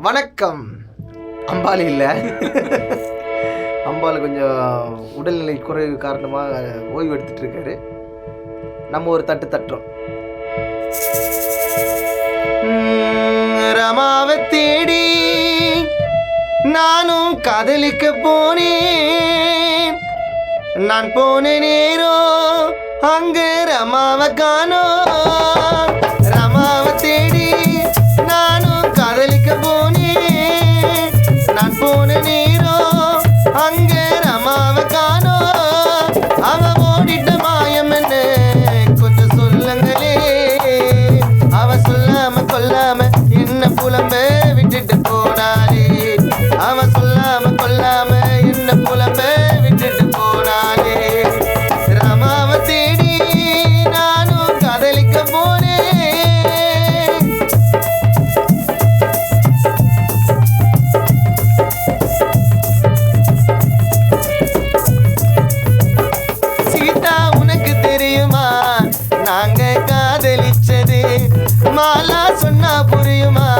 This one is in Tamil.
வணக்கம். அம்பாள் இல்லை, அம்பாள் கொஞ்சம் உடல்நிலை குறைவு காரணமாக ஓய்வு எடுத்துட்டு இருக்காரு. நம்ம ஒரு தட்டு தட்டுறோம். ரமாவை தேடி நானும் காதலிக்க போனேன். நான் போன நேரம் அங்க ரமாவை காணோம். ரமாவை தேடி நானும் காதலிக்க போனேன். நான் போன நேரம் அங்க ரமாவை காணோம். அவ ஓடிட்ட மாயம் என்ன கொஞ்சம் சொல்லுங்களே. அவ சொல்லாம கொல்லாம என்ன புலம்ப விட்டுட்டு போனாலே. அவ சொல்லாம கொல்லாம என்ன புலம்ப விட்டுட்டு போனாலே. ரமாவை தேடி நானும் காதலிக்க போனேன். சீதா உனக்கு தெரியுமா நாங்க காதலிச்சது? மாலா சொன்னா புரியுமா